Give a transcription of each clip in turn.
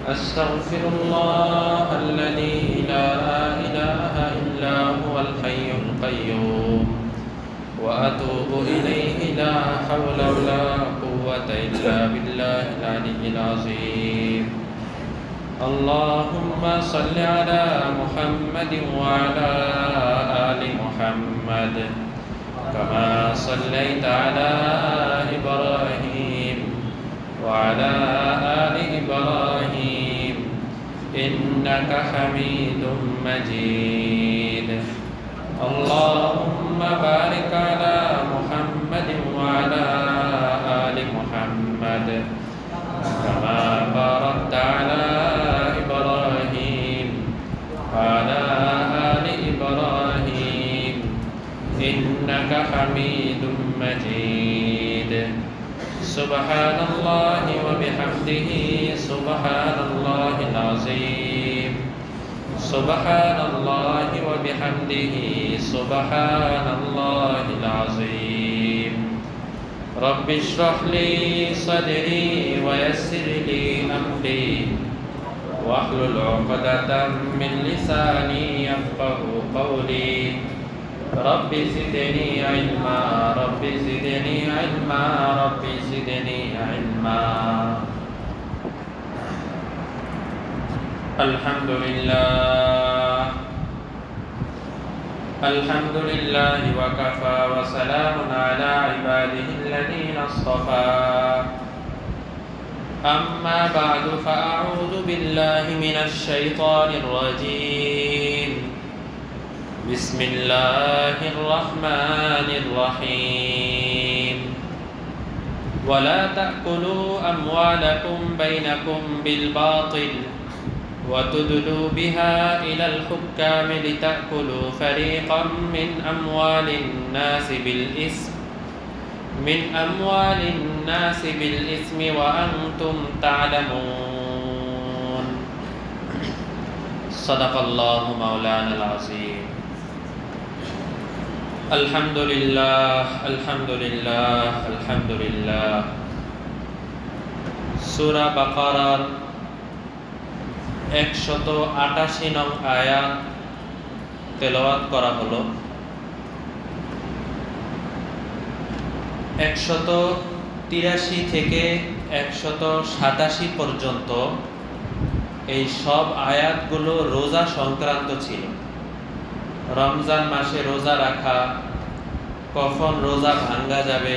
أستغفر الله الذي لا إله إلا هو الحي القيوم وأتوب إليه لا حول ولا قوة إلا بالله العلي العظيم. اللهم صل على محمد وعلى آل محمد كما صليت على إبراهيم وعلى آل إبراهيم إنك حميد مجيد. اللهم بارك على محمد وعلى آل محمد كما باركت على إبراهيم وعلى آل إبراهيم إنك حميد مجيد. سبحان الله وبحمده سبحان الله العظيم. سبحان الله وبحمده سبحان الله العظيم. رب اشرح لي صدري ويسر لي أمري واحلل عقدة من لساني يفقه قولي. رب زدني علما رب زدني علما رب زدني علما. الحمد لله الحمد لله وكفى وسلام على عباده الذين اصطفى. أما بعد فأعوذ بالله من الشيطان الرجيم. بسم الله الرحمن الرحيم. ولا تأكلوا أموالكم بينكم بالباطل وتدلوا بها إلى الحكام لتأكلوا فريقا من أموال الناس بالإثم وأنتم تعلمون. صدق الله مولانا العظيم. الحمد لله الحمد لله الحمد لله. সূরা বাকারার 188 নং আয়াত তেলাওয়াত করা হলো। 183 থেকে 187 পর্যন্ত এই সব আয়াতগুলো রোজা সংক্রান্ত ছিল। রমজান মাসে রোজা রাখা, কখন রোজা ভাঙ্গা যাবে,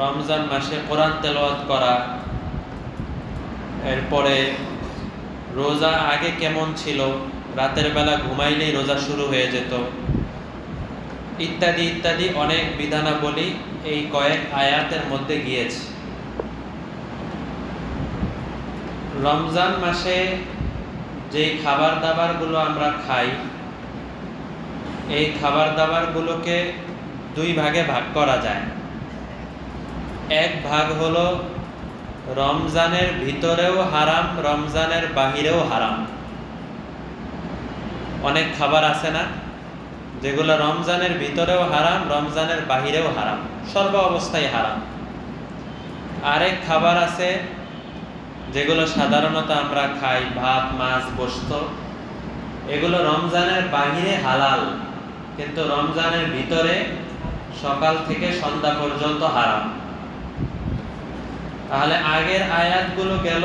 রমজান মাসে কোরআন তেলাওয়াত করা, এরপরে রোজা আগে কেমন ছিল, রাতের বেলা ঘুমাইলেই রোজা শুরু হয়ে যেত, ইত্যাদি ইত্যাদি অনেক বিধানাবলী এই কয়েক আয়াতের মধ্যে গিয়েছে। রমজান মাসে যে খাবার দাবারগুলো আমরা খাই, এই খাবার দাবারগুলোকে দুই ভাগে ভাগ করা যায়। এক ভাগ হলো রমজানের ভিতরেও হারাম, রমজানের বাহিরেও হারাম। অনেক খাবার আছে না যেগুলো রমজানের ভিতরেও হারাম, রমজানের বাহিরেও হারাম, সর্ব অবস্থায় হারাম। আরেক খাবার আছে যেগুলো সাধারণত আমরা খাই, ভাত, মাছ, গোশত, এগুলো রমজানের বাহিরে হালাল, কিন্তু রমজানের ভিতরে সকাল থেকে সন্ধ্যা পর্যন্ত হারাম। তাহলে আগের আয়াতগুলো গেল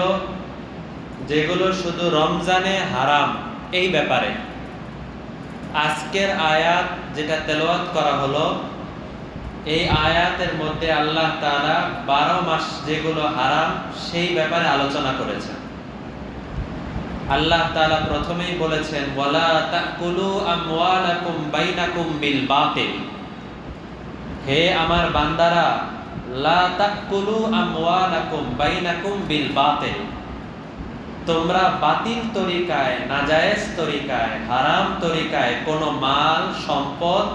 যেগুলো শুধু রমজানে হারাম এই ব্যাপারে। আজকের আয়াত যেটা তেলাওয়াত করা হলো, এই আয়াতের মধ্যে আল্লাহ তাআলা 12 মাস যেগুলো হারাম সেই ব্যাপারে আলোচনা করেছেন। আল্লাহ তাআলা প্রথমেই বলেছেন, ওয়ালা তাকুলু আমওয়ালাকুম বাইনাকুম বিল বাতিল। হে আমার বান্দারা, লা তাকুলু আমওয়ালাকুম বাইনাকুম বিল বাতিল, তোমরা বাতিল তরিকায়, নাজায়েজ তরিকায়, হারাম তরিকায় কোনো মাল সম্পদ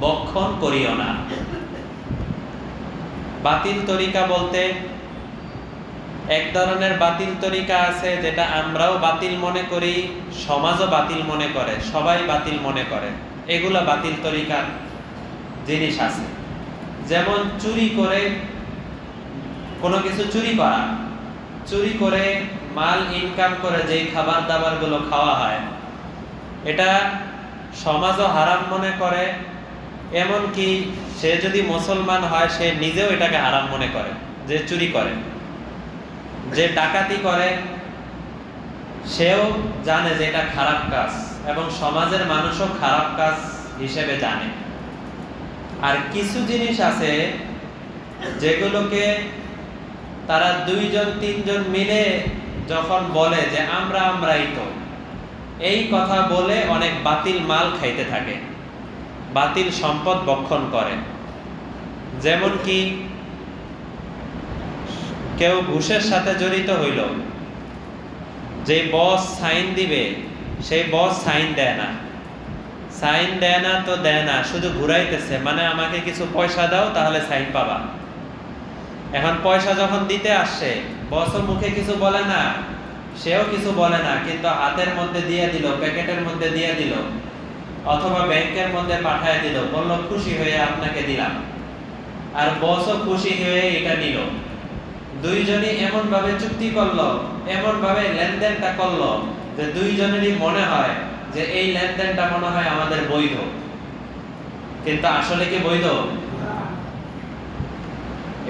বক্ষণ করিও না। বাতিল তরিকা বলতে এক ধরনের বাতিল তরিকা আছে যেটা আমরাও বাতিল মনে করি, সমাজও বাতিল মনে করে, সবাই বাতিল মনে করে। এগুলা বাতিল তরিকার জিনিস আছে। যেমন চুরি করে কোনো কিছু চুরি করা, চুরি করে মাল ইনকাম করে যেই খাবার দাবারগুলো খাওয়া হয়, এটা সমাজও হারাম মনে করে। এমনকি সে যদি মুসলমান হয়, সে নিজেও এটাকে হারাম মনে করে। যে চুরি করে, যে ডাকাতি করে, সেও জানে যে এটা খারাপ কাজ, এবং সমাজের মানুষও খারাপ কাজ হিসেবে জানে। আর কিছু জিনিস আছে যেগুলোকে তারা 2-3 জন মিলে যখন বলে যে আমরাই তো, এই কথা বলে অনেক বাতিল মাল খাইতে থাকে, বাতিল সম্পদ ভক্ষণ করে। যেমন কি কেউ ঘুষের সাথে জড়িত হইল, যে বস সাইন দিবে সেই বস সাইন দেয় না, তো দেয় না, শুধু ঘুরাইতেছে, মানে আমাকে কিছু পয়সা দাও তাহলে সাইন পাবা। এখন পয়সা যখন দিতে আসছে, বসও মুখে কিছু বলে না, সেও কিছু বলে না, কিন্তু হাতের মধ্যে দিয়ে দিল, প্যাকেটের মধ্যে দিয়ে দিল, অথবা ব্যাংকের মধ্যে পাঠায় দিল, বলল খুশি হয়ে আপনাকে দিলাম। আর বসও খুশি হয়ে এটা নিল। দুইজনই এমন ভাবে চুক্তি করলো, এমন ভাবে লেনদেনটা করলো যে দুইজনেরই মনে হয় যে এই লেনদেনটা মনে হয় আমাদের বৈধ, কিন্তু আসলে কি বৈধ?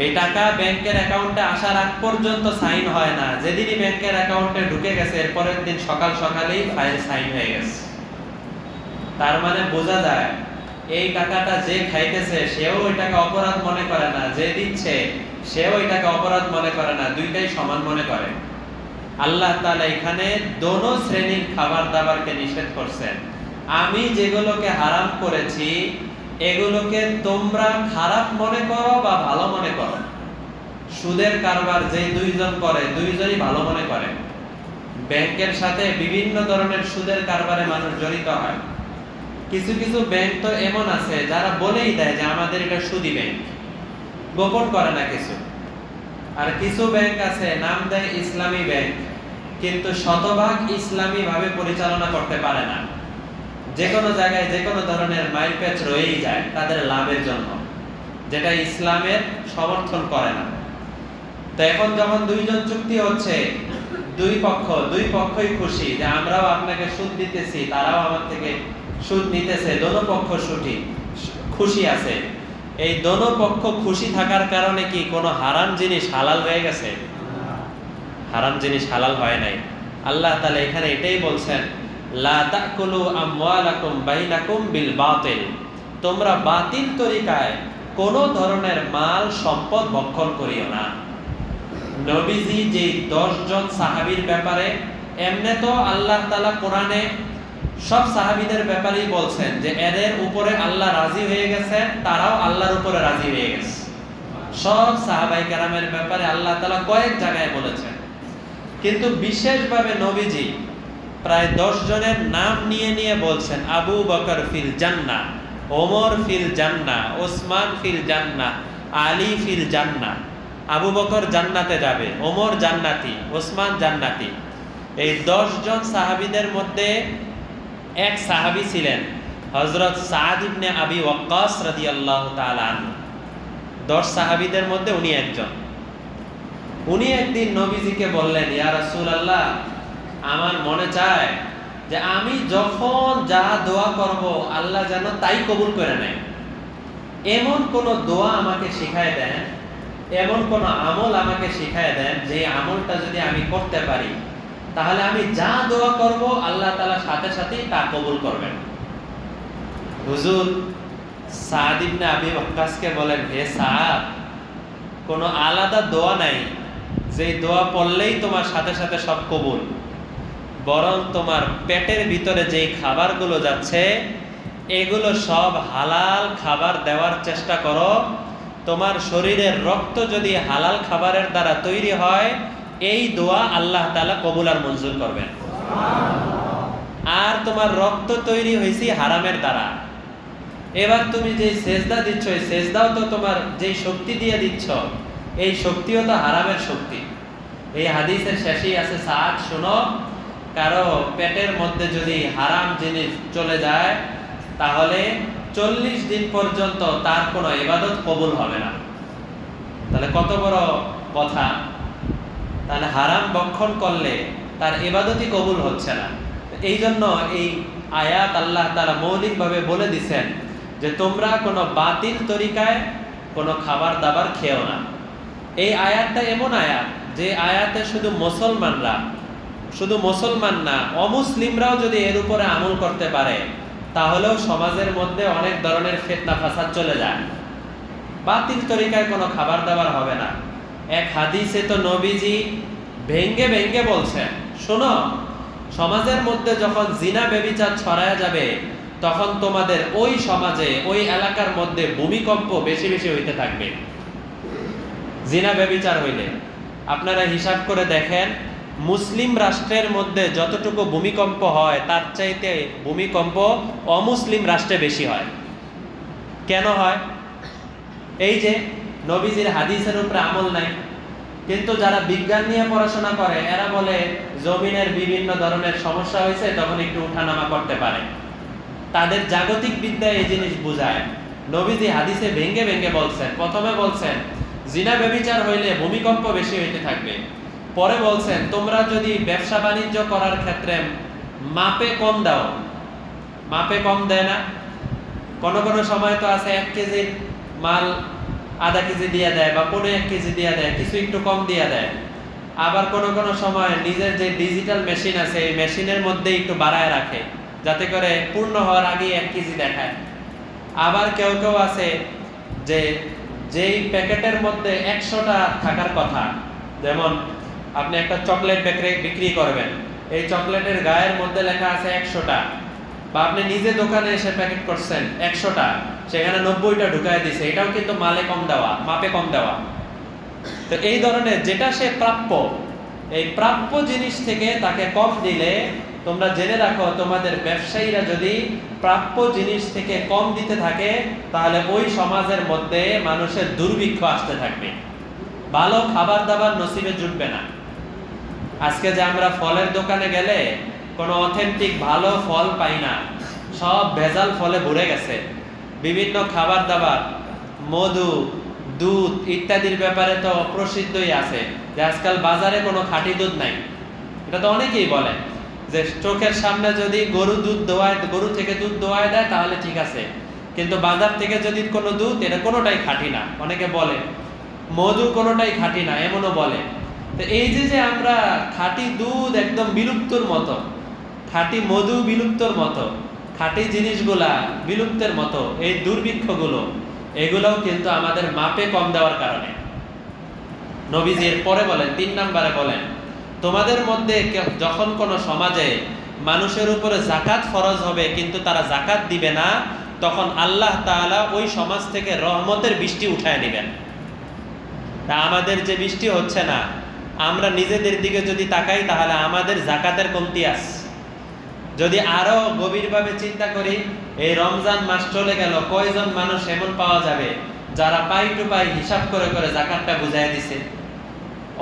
এই টাকা ব্যাংকের অ্যাকাউন্টে আসার আগ পর্যন্ত সাইন হয় না। যেদিনই ব্যাংকের অ্যাকাউন্টে ঢুকে গেছে, এরপরের দিন সকালেই ফাইল সাইন হয়ে গেছে। তার মানে বোঝা যায় এই টাকাটা যে খাইতেছে সেও এটাকে অপরাধ মনে করে না, যে দিচ্ছে সেও এটাকে অপরাধ মনে করে না, দুইটাই সমান মনে করে। আল্লাহ তাআলা এখানে দোনো শ্রেণীর খাবার দাবারকে নিষেধ করছেন। আমি যেগুলোকে হারাম করেছি এগুলোকে তোমরা খারাপ মনে করো বা ভালো মনে করো। সুদের কারবার যে দুইজন করে, দুইজনই ভালো মনে করে। ব্যাংকের সাথে বিভিন্ন ধরনের সুদের কারবারে মানুষ জড়িত হয়। কিছু কিছু ব্যাংক তো এমন আছে যারা বলেই দেয় যে আমাদের এটা সুদি ব্যাংক, গোপন করে না কিছু। আর কিছু ব্যাংক আছে নাম দেয় ইসলামী ব্যাংক, কিন্তু শতভাগ ইসলামী ভাবে পরিচালনা করতে পারে না। যে কোনো জায়গায় যে কোনো ধরনের মাইলপেচ রয়েই যায় তাদের লাভের জন্য, যেটা ইসলামের সমর্থন করে না। তো এখন যখন দুইজন চুক্তি হচ্ছে, দুই পক্ষই খুশি যে আমরাও আপনাকে সুদ দিতেছি, তারাও আমার থেকে সুদ নিতেছে, দোনো পক্ষ খুশি আছে। এই দোনো পক্ষ খুশি থাকার কারণে কি কোনো হারাম জিনিস হালাল হয়ে গেছে? হারাম জিনিস হালাল হয় নাই। আল্লাহ তাআলা এখানে এটাই বলছেন, লা তাকুলু আমওয়ালাকুম বাইনাকুম বিল বাতিল, তোমরা বাতিল তরিকায় কোন ধরনের মাল সম্পদ ভক্ষণ করিও না। নবীজি যে 10 জন সাহাবীর ব্যাপারে, এমনে তো আল্লাহ তাআলা কোরআনে সব সাহাবীদের ব্যাপারেই বলছেন যে এদের উপরে আল্লাহ রাজি হয়ে গেছে, তারাও আল্লাহর উপরে রাজি হয়ে গেছে। সব সাহাবায়ে কেরামের ব্যাপারে আল্লাহ তাআলা কয়েক জায়গায় বলেছেন, কিন্তু বিশেষভাবে নবীজি প্রায় 10 জনের নাম নিয়ে নিয়ে বলছেন, আবু বকর ফিল জান্নাহ, ওমর ফিল জান্নাহ, ওসমান ফিল জান্নাহ, আলী ফিল জান্নাহ। আবু বকর জান্নাতে যাবে, ওমর জান্নাতি, ওসমান জান্নাতি। এই 10 জন সাহাবীদের মধ্যে এক সাহাবী ছিলেন হযরত সাদ ইবনে আবি ওয়াক্কাস রাদিয়াল্লাহু তাআলা আনহু। 10 সাহাবীদের মধ্যে উনি একজন। উনি একদিন নবীজিকে বললেন, ইয়া রাসূলুল্লাহ, আমার মনে চায় যে আমি যখন যা দোয়া করব আল্লাহ যেন তাই কবুল করে নেয়। এমন কোন দোয়া আমাকে শিখায় দেন, এমন কোন আমল আমাকে শিখায় দেন, যে আমলটা যদি আমি করতে পারি তাহলে আমি যা দোয়া করব আল্লাহ তাআলা সাথে সাথেই তা কবুল করবেন। হুজুর সাদ ইবনে আবি ওয়াক্কাসকে বলেন, হে সাদ, কোনো আলাদা দোয়া নাই যে দোয়া পড়লেই তোমার সাথে সাথে সব কবুল, বরং তোমার পেটের ভিতরে যেই খাবারগুলো যাচ্ছে এগুলো সব হালাল খাবার দেওয়ার চেষ্টা করো। তোমার শরীরের রক্ত যদি হালাল খাবারের দ্বারা তৈরি হয়, এই দোয়া আল্লাহ তাআলা কবুল আর মঞ্জুর করবেন। আর তোমার রক্ত তৈরি হয়েছে হারামের দ্বারা, এবার তুমি যে সেজদা দিচ্ছ, এই সেজদাও তো তোমার যেই শক্তি দিয়ে দিচ্ছ, এই শক্তিও তো হারামের শক্তি। এই হাদিসের শেষেই আছে, সাদ শোনো, কারো পেটের মধ্যে যদি হারাম জিনিস চলে যায় তাহলে 40 দিন পর্যন্ত তার কোনো ইবাদত কবুল হবে না। তাহলে কত বড় কথা! তাহলে হারাম ভক্ষণ করলে তার ইবাদতই কবুল হচ্ছে না। এই জন্য এই আয়াত আল্লাহ তাআলা মৌলিকভাবে বলে দিছেন যে তোমরা কোনো বাতিল তরিকায় কোনো খাবার দাবার খেও না। এই আয়াতটা এমন আয়াত যে আয়াতে শুধু মুসলমান না, অমুসলিমরাও যদি এর উপরে আমল করতে পারে তাহলেও সমাজের মধ্যে অনেক ধরনের ফিতনা ফাসাদ চলে যায়। বাতিল তরিকায় কোনো খাবার দাবার হবে না। এক হাদিসে তো নবীজি ভেঙ্গে ভেঙ্গে বলছেন, শোনো, সমাজের মধ্যে যখন জিনা ব্যভিচার ছড়ায় যাবে তখন তোমাদের ওই সমাজে ওই এলাকার মধ্যে ভূমিকম্প বেশি বেশি হইতে থাকবে। জিনা ব্যভিচার হইলে আপনারা হিসাব করে দেখেন, মুসলিম রাষ্ট্রের মধ্যে যতটুকু ভূমিকম্প হয় তার চাইতে ভূমিকম্প অমুসলিম রাষ্ট্রে বেশি হয়। কেন হয়? এই যে নবীজির হাদিসের উপরে আমল নাই, কিন্তু যারা বিজ্ঞান নিয়ে পড়াশোনা করে এরা বলে জমিনের বিভিন্ন ধরনের সমস্যা হয়েছে, তখন একটু উঠানামা করতে পারে। তাদের জাগতিক বিদ্যায় এই জিনিস বুঝায়। নবীজি হাদিসে ভেঙ্গে ভেঙ্গে বলছেন, প্রথমে বলছেন জিনা ব্যভিচার হইলে ভূমিকম্প বেশি হইতে থাকবে। পরে বলছেন তোমরা যদি ব্যবসা বাণিজ্য করার ক্ষেত্রে মাপে কম দাও, মাপে কম দেয় না। কোনো কোনো সময় তো আছে 1 কেজির মাল আধা কেজি দিয়ে দেয় বা 1.5 কেজি দিয়ে দেয়, কিছু একটু কম দিয়ে দেয়। আবার কোনো কোনো সময় নিজের যে ডিজিটাল মেশিন আছে এই মেশিনের মধ্যে একটু বাড়ায় রাখে যাতে করে পূর্ণ হওয়ার আগেই 1 কেজি দেখায়। আবার কেউ কেউ আছে যে যেই প্যাকেটের মধ্যে 100টা থাকার কথা, যেমন আপনি একটা চকলেট বিক্রি করবেন, এই চকলেটের গায়ের মধ্যে লেখা আছে 100টা, বা আপনি নিজে দোকানে এসে প্যাকেট করছেন 100টা, সেখানে 90টা ঢুকায় দিছে, এটাও কিন্তু মালে কম দেওয়া, মাপে কম দেওয়া। তো এই ধরনের যেটা সে প্রাপ্য, এই প্রাপ্য জিনিস থেকে তাকে কম দিলে তোমরা জেনে রাখো তোমাদের ব্যবসায়ীরা যদি প্রাপ্য জিনিস থেকে কম দিতে থাকে তাহলে ওই সমাজের মধ্যে মানুষের দুর্ভিক্ষ আসতে থাকবে, ভালো খাবার দাবার নসিবে জুটবে না। আজকে যে আমরা ফলের দোকানে গেলে কোনো অথেন্টিক ভালো ফল পাই না, সব ভেজাল ফলে ভরে গেছে। বিভিন্ন খাবার দাবার, মধু, দুধ ইত্যাদির ব্যাপারে তো অপ্রসিদ্ধই আছে যে আজকাল বাজারে কোনো খাঁটি দুধ নাই। এটা তো অনেকেই বলে যে চোখের সামনে যদি গরু থেকে দুধ দোয়ায় দেয় তাহলে ঠিক আছে, কিন্তু বাজার থেকে যদি কোনো দুধ, এটা কোনোটাই খাঁটি না। অনেকে বলে মধু কোনোটাই খাঁটি না, এমনও বলে। তো এই যে আমরা খাঁটি দুধ একদম বিলুপ্তর মতো, খাঁটি মধু বিলুপ্তর মতো, খাঁটি জিনিসগুলা বিলুপ্তের মতো, এই দুর্ভিক্ষগুলো এগুলোও কিন্তু আমাদের মাপে কম দেওয়ার কারণে। নবীজি এর পরে বলেন, 3 নম্বরে বলেন, তোমাদের মধ্যে যখন কোনো সমাজে মানুষের উপরে যাকাত ফরজ হবে কিন্তু তারা যাকাত দিবে না, তখন আল্লাহ তাআলা ওই সমাজ থেকে রহমতের বৃষ্টি উঠায় নেবেন। তা আমাদের যে বৃষ্টি হচ্ছে না, আমরা নিজেদের দিকে যদি তাকাই তাহলে আমাদের যাকাতের কমতি আছে। যদি আরো গভীরভাবে চিন্তা করি, এই রমজান মাস চলে গেল, কয়জন মানুষ এমন পাওয়া যাবে যারা পাই টু পাই হিসাব করে করে যাকাতটা বুঝাই দিছে?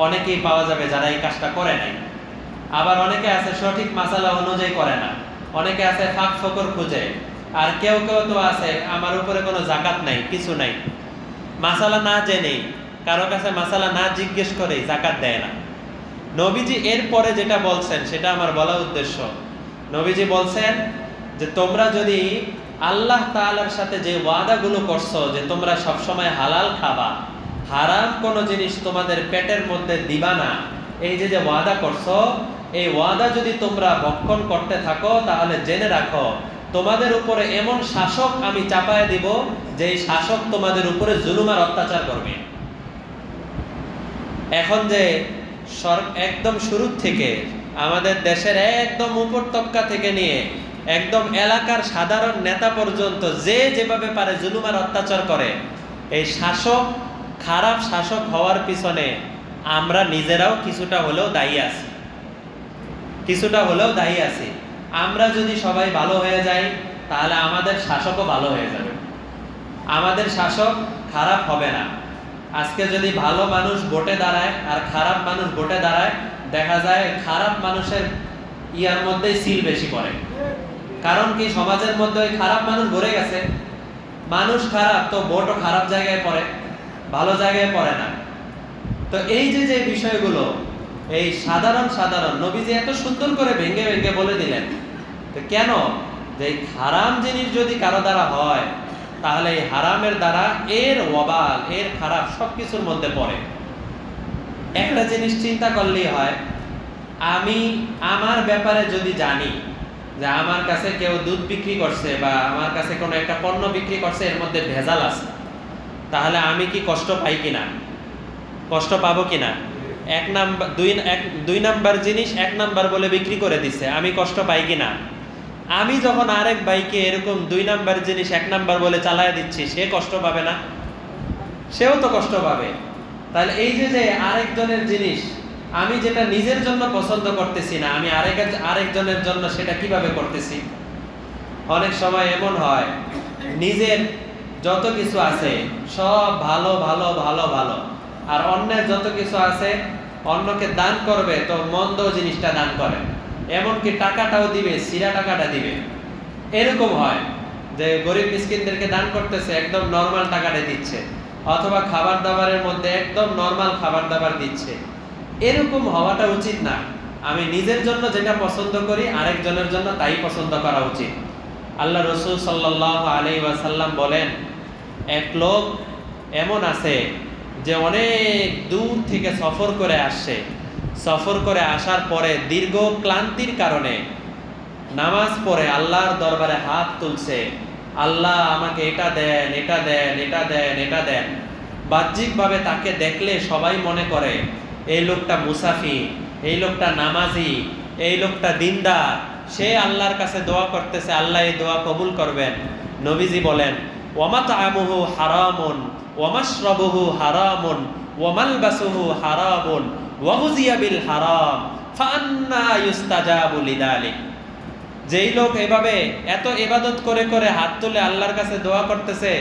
অনেকেই পাওয়া যাবে যারা এই কাজটা করে নাই। আবার অনেকে আছে সঠিক মাসালা অনুযায়ী করে না, অনেকে আছে ফাঁক ফকর খুঁজে, আর কেউ কেউ তো আছে আমার উপরে কোনো যাকাত নাই, কিছু নাই, মাসালা না জেনেই, কারো কাছে মাসালা না জিজ্ঞেস করেই যাকাত দেয় না। নবীজি এর পরে যেটা বলছেন সেটা আমার বলা উদ্দেশ্য। নবীজি বলছেন যে তোমরা যদি আল্লাহ তাআলার সাথে যে ওয়াদাগুলো করছো যে তোমরা সবসময় হালাল খাবা, হারাম কোনো জিনিস তোমাদের পেটের মধ্যে দিবা না, এই যে ওয়াদা করছো, এই ওয়াদা যদি তোমরা ভক্ষণ করতে থাকো তাহলে জেনে রাখো তোমাদের উপরে এমন শাসক আমি চাপায় দিব যে এই শাসক তোমাদের উপরে জুলুম আর অত্যাচার করবে। এখন যে একদম শুরু থেকে আমাদের দেশের একদম উপর তবকা থেকে নিয়ে একদম এলাকার সাধারণ নেতা পর্যন্ত যে যেভাবে পারে জুলুম আর অত্যাচার করে, এই শাসক, খারাপ শাসক হওয়ার পিছনে আমরা নিজেরাও কিছুটা হলেও দায়ী আছি, কিছুটা হলেও দায়ী আছি। আমরা যদি সবাই ভালো হয়ে যাই তাহলে আমাদের শাসকও ভালো হয়ে যাবে, আমাদের শাসক খারাপ হবে না। আজকে যদি ভালো মানুষ ভোটে দাঁড়ায় আর খারাপ মানুষ ভোটে দাঁড়ায়, দেখা যায় খারাপ মানুষের ইয়ার মধ্যেই সিল বেশি পড়ে। কারণ কি, সমাজের মধ্যে ওই খারাপ মানুষ ভরে গেছে, মানুষ খারাপ তো ভোটও খারাপ জায়গায় পড়ে, ভালো জায়গায় পড়ে না। তো এই যে বিষয়গুলো, এই সাধারণ সাধারণ নবীজি এত সুন্দর করে ভেঙে ভেঙে বলে দিলেন। তো কেন? যে হারাম জিনিস যদি কারো দ্বারা হয়, তাহলে এই হারামের দ্বারা এর ওয়াবাল, এর খারাপ সবকিছুর মধ্যে পড়ে। একটা জিনিস চিন্তা করলেই হয়, আমি আমার ব্যাপারে যদি জানি যে আমার কাছে কেউ দুধ বিক্রি করছে বা আমার কাছে কোনো একটা পণ্য বিক্রি করছে, এর মধ্যে ভেজাল আছে, তাহলে আমি কি কষ্ট পাই কিনা? কষ্ট পাবো কিনা? দুই নাম্বার জিনিস 1 নাম্বার বলে বিক্রি করে দিচ্ছে, আমি কষ্ট পাই কিনা? আমি যখন আরেক ভাইকে এরকম 2 নাম্বার জিনিস 1 নাম্বার বলে চালায় দিচ্ছি, সে কষ্ট পাবে না? সেও তো কষ্ট পাবে। তাহলে এই যে আরেকজনের জিনিস আমি যেটা নিজের জন্য পছন্দ করতেছি না, আমি আরেকজনের জন্য সেটা কিভাবে করতেছি? অনেক সময় এমন হয়, নিজের যত কিছু আছে সব ভালো ভালো ভালো ভালো, আর অন্যের যত কিছু আছে অন্যকে দান করবে তো মন্দ জিনিসটা দান করে, এমনকি টাকাটাও দিবে, সিরা টাকাটা দিবে। এরকম হয় যে গরিব মিসকিনদেরকে দান করতেছে, একদম নর্মাল টাকাটা দিচ্ছে, অথবা খাবার দাবারের মধ্যে একদম নর্মাল খাবার দাবার দিচ্ছে। এরকম হওয়াটা উচিত না। আমি নিজের জন্য যেটা পছন্দ করি, আরেকজনের জন্য তাই পছন্দ করা উচিত। আল্লাহ রসুল সাল্লাল্লাহু আলাইহি ওয়াসাল্লাম বলেন, এক লোক এমন আছে যে অনেক দূর থেকে সফর করে আসছে, সফর করে আসার পরে দীর্ঘ ক্লান্তির কারণে নামাজ পড়ে আল্লাহর দরবারে হাত তুলছে, আল্লাহ আমাকে এটা দেন, এটা দেন, এটা দেন, এটা দেন। বাহ্যিকভাবে তাকে দেখলে সবাই মনে করে এই লোকটা মুসাফির, এই লোকটা নামাজি, এই লোকটা দিনদার, সে আল্লাহর কাছে দোয়া করতেছে, আল্লাহ এই দোয়া কবুল করবেন। নবীজি বলেন, ওয়ামাতআমুহু হারামুন ওয়ামাশরাবুহু হারামুন ওয়ামালবাসুহু হারামুন ওয়াগুযিয়া বিল হারাম ফাআন্না ইউস্তাজাবু লিযালিক। যেই লোক এভাবে এত ইবাদত করে করে হাত তুলে আল্লাহর কাছে দোয়া করতেছে,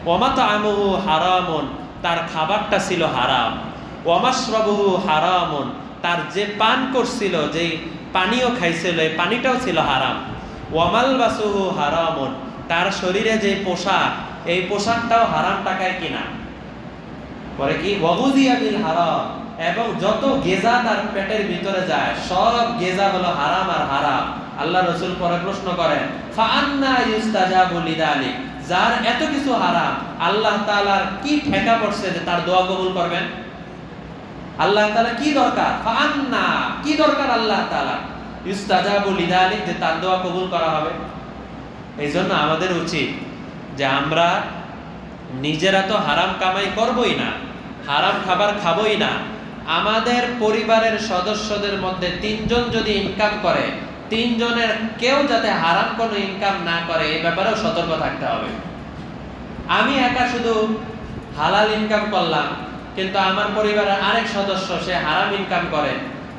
ওয়ামাতআমুহু হারামুন, তার খাবারটা ছিল হারাম, ওয়ামাশরাবুহু হারামুন, তার যে পান করছিল, যে পানীয় খাইছিল, এই পানিটাও ছিল হারাম, ওয়ামালবাসুহু হারামুন, তার শরীরে যে পোশাক, এই পোশাকটাও হারাম টাকায় কিনা। পরে কি, ওয়াগুযিয়া বিল হারাম, এবং যত গেজা তার পেটের ভিতরে যায় সব গেজা হলো হারাম আর হারাম। আল্লাহ রাসূল পরে প্রশ্ন করেন, ফাআন্না ইউস্তাজাবু লিযালিক, যার এত কিছু হারাম, আল্লাহ তাআলার কি ঠেকা পড়ছে যে তার দোয়া কবুল করবেন? আল্লাহ তাআলা কি দরকার, ফাআন্না কি দরকার আল্লাহ তাআলা ইউস্তাজাবু লিযালিক, যে তার দোয়া কবুল করা হবে? এই জন্য আমাদের উচিত যে আমরা নিজেরা তো হারাম কামাই করবই না, হারাম খাবার খাবই না, আমাদের পরিবারের সদস্যদের মধ্যে 3 জন যদি ইনকাম করে, 3 জনের কেউ যাতে হারাম কোনো ইনকাম না করে, এই ব্যাপারেও সতর্ক থাকতে হবে। আমি একা শুধু হালাল ইনকাম করলাম, কিন্তু আমার পরিবারের আরেক সদস্য সে হারাম ইনকাম করে।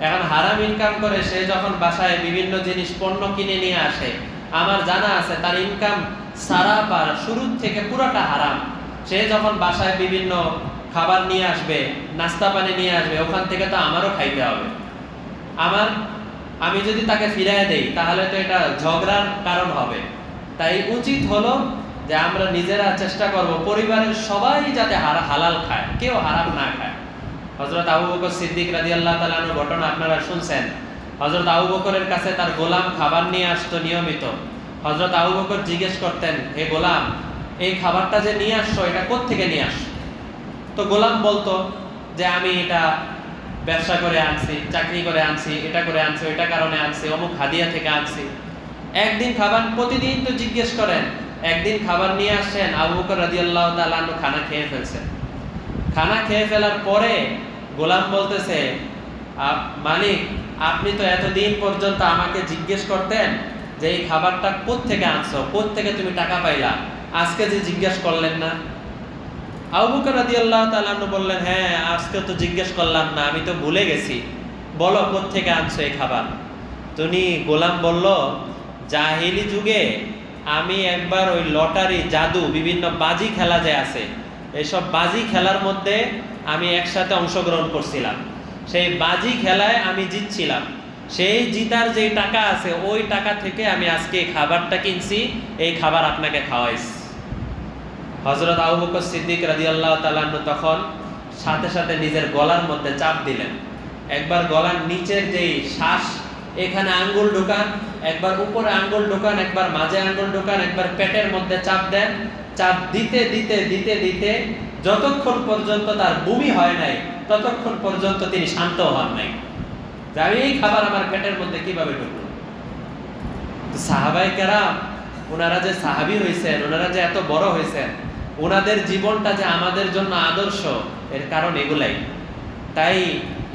এখন হারাম ইনকাম করে সে যখন বাসায় বিভিন্ন জিনিস পণ্য কিনে নিয়ে আসে, আমার জানা আছে তার ইনকাম সারা পার শুরু থেকে পুরোটা হারাম। সে যখন বাসায় বিভিন্ন খাবার নিয়ে আসবে, নাস্তা পানি নিয়ে আসবে, ওখান থেকে তো আমারও খাইতে হবে। আমি যদি তাকে ফিরিয়ে দেই তাহলে তো এটা ঝগড়ার কারণ হবে। তাই উচিত হলো যে আমরা নিজেরা চেষ্টা করব পরিবারের সবাই যাতে হালাল খায়, কেউ হারাম না খায়। হযরত আবু বকর সিদ্দিক রাদিয়াল্লাহু তাআলা আনহু ঘটনা আপনারা শুনছেন। হযরত আবু বকরের কাছে তার গোলাম খাবার নিয়ে আসতো নিয়মিত। হযরত আবু বকর জিজ্ঞেস করতেন, হে গোলাম, এই খাবারটা যে নিয়ে আসছো এটা কোত্থেকে নিয়ে আসছো? তো গোলাম বলতো যে আমি এটা ব্যবসা করে আনছি, চাকরি করে আনছি, এটা করে আনছি, এটা কারণে আনছি, অমুক হাদিয়া থেকে আনছি। একদিন খাবার প্রতিদিন তো জিজ্ঞেস করেন, একদিন খাবার নিয়ে আসছেন, আবু বকর রাদিয়াল্লাহু তাআলা আনহু খানা খেয়ে ফেলছেন। খানা খেয়ে ফেলার পরে গোলাম বলতেছে, মালিক, আপনি তো এতদিন পর্যন্ত আমাকে জিজ্ঞেস করতেন যে এই খাবারটা কোত্থেকে আনছো, কোত্থেকে তুমি টাকা পাইলা, আজকে যে জিজ্ঞেস করলেন না? আবু বকর রাদিয়াল্লাহু তাআলা আনহু বললেন, হ্যাঁ আজকে তো জিজ্ঞেস করলাম না, আমি তো ভুলে গেছি, বলো কোত্থেকে আনছো এই খাবার। তুমি গোলাম বলল, জাহিলি যুগে আমি একবার ওই লটারি, জাদু, বিভিন্ন বাজি খেলা যে আছে, এইসব বাজি খেলার মধ্যে আমি একসাথে অংশগ্রহণ করছিলাম। সেই বাজি খেলায় আমি জিতছিলাম, সেই জিতার যে টাকা আছে ওই টাকা থেকে আমি আজকে এই খাবারটা কিনছি, এই খাবার আপনাকে খাওয়াইছি। হযরত আবু বকর সিদ্দিক রাদিয়াল্লাহু তাআলা আনহু তখন সাথে সাথে নিজের গলার মধ্যে চাপ দিলেন, একবার গলার নিচের যেই শ্বাস এখানে আঙ্গুল ঢোকান, একবার উপরে আঙ্গুল ঢোকান, একবার মাঝে আঙ্গুল ঢোকান, একবার পেটের মধ্যে চাপ দেন। চাপ দিতে দিতে দিতে দিতে যতক্ষণ পর্যন্ত তার বমি হয় নাই ততক্ষণ পর্যন্ত তিনি শান্ত হন নাই। যে আমি এই খাবার আমার পেটের মধ্যে কিভাবে ঢুকলো। সাহাবায়ে কেরাম ওনারা যে সাহাবী হয়েছেন, ওনারা যে এত বড় হয়েছেন, ওনাদের জীবনটা যে আমাদের জন্য আদর্শ, এর কারণ এগুলাই। তাই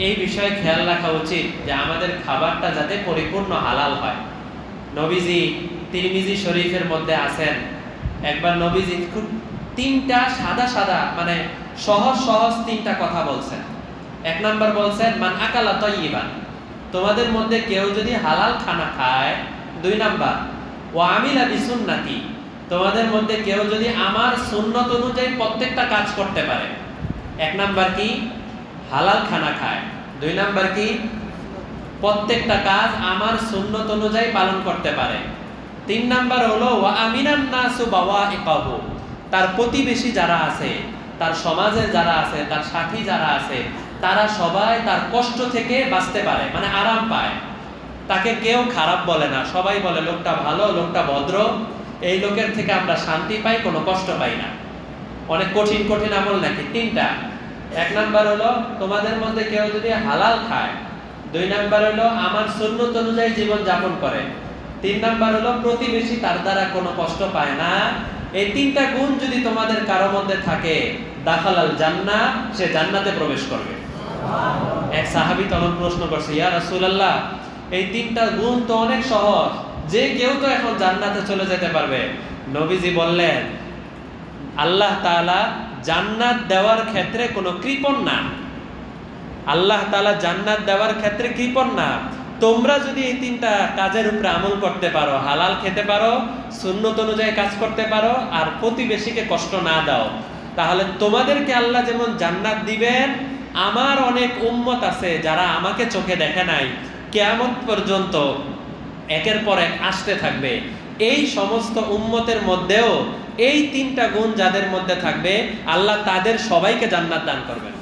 এই বিষয়ে খেয়াল রাখা উচিত যে আমাদের খাবারটা যাতে পরিপূর্ণ হালাল হয়। নবীজি তিরমিজি শরীফের মধ্যে আছেন, একবার নবীজি খুব তিনটা সাদা সাদা মানে সহজ সহজ তিনটা কথা বলছেন। এক নাম্বার বলছেন, মান আকালা তাইয়িবান, তোমাদের মধ্যে কেউ যদি হালাল খানা খায়। দুই নাম্বার, ওয়া আমিলা বিসুন্নতি, তোমাদের মধ্যে কেউ যদি আমার সুন্নত অনুযায়ী প্রত্যেকটা কাজ করতে পারে। এক নাম্বার কি? হালাল খানা খায়। দুই নাম্বার কি? প্রত্যেকটা কাজ আমার সুন্নত অনুযায়ী পালন করতে পারে। তিন নাম্বার হলো ওয়া আমিনান নাসু বাওয়াইকাহু, তার প্রতিবেশী যারা আছে, তার সমাজে যারা আছে, তার সাথী যারা আছে, তারা সবাই তার কষ্ট থেকে বাঁচতে পারে, মানে আরাম পায়। তাকে কেউ খারাপ বলে না, সবাই বলে লোকটা ভালো, লোকটা ভদ্র, এই লোকের থেকে আমরা শান্তি পাই, কোনো কষ্ট পাই না। অনেক কঠিন কঠিন আমল নাকি? তিনটা। এক নাম্বার হলো তোমাদের মধ্যে কেউ যদি হালাল খায়। দুই নাম্বার হলো আমার সুন্নত অনুযায়ী জীবন যাপন করে। তিন নাম্বার হলো প্রতিবেশী তার দ্বারা কোনো কষ্ট পায় না। এই তিনটা গুণ যদি তোমাদের কারো মধ্যে থাকে, দাখালাল জান্নাহ, সে জান্নাতে প্রবেশ করবে। এক সাহাবী তখন প্রশ্ন করছে, ইয়া রাসূলুল্লাহ, এই তিনটা গুণ তো অনেক সহজ, যে কেউ তো এখন জান্নাতে চলে যেতে পারবে। নবীজি বললেন, আল্লাহ তাআলা জান্নাত দেওয়ার ক্ষেত্রে কোনো কৃপণ না। আল্লাহ তাআলা জান্নাত দেওয়ার ক্ষেত্রে কৃপণ না। তোমরা যদি এই তিনটা কাজের উপরে আমল করতে পারো, হালাল খেতে পারো, সুন্নত অনুযায়ী কাজ করতে পারো, আর প্রতিবেশীকে কষ্ট না দাও, তাহলে তোমাদেরকে আল্লাহ যেমন জান্নাত দিবেন, আমার অনেক উম্মত আছে যারা আমাকে চোখে দেখে নাই, কিয়ামত পর্যন্ত একের পর এক আসতে থাকবে। এই সমস্ত উম্মতের মধ্যেও এই তিনটা গুণ যাদের মধ্যে থাকবে, আল্লাহ তাদের সবাইকে জান্নাত দান করবেন।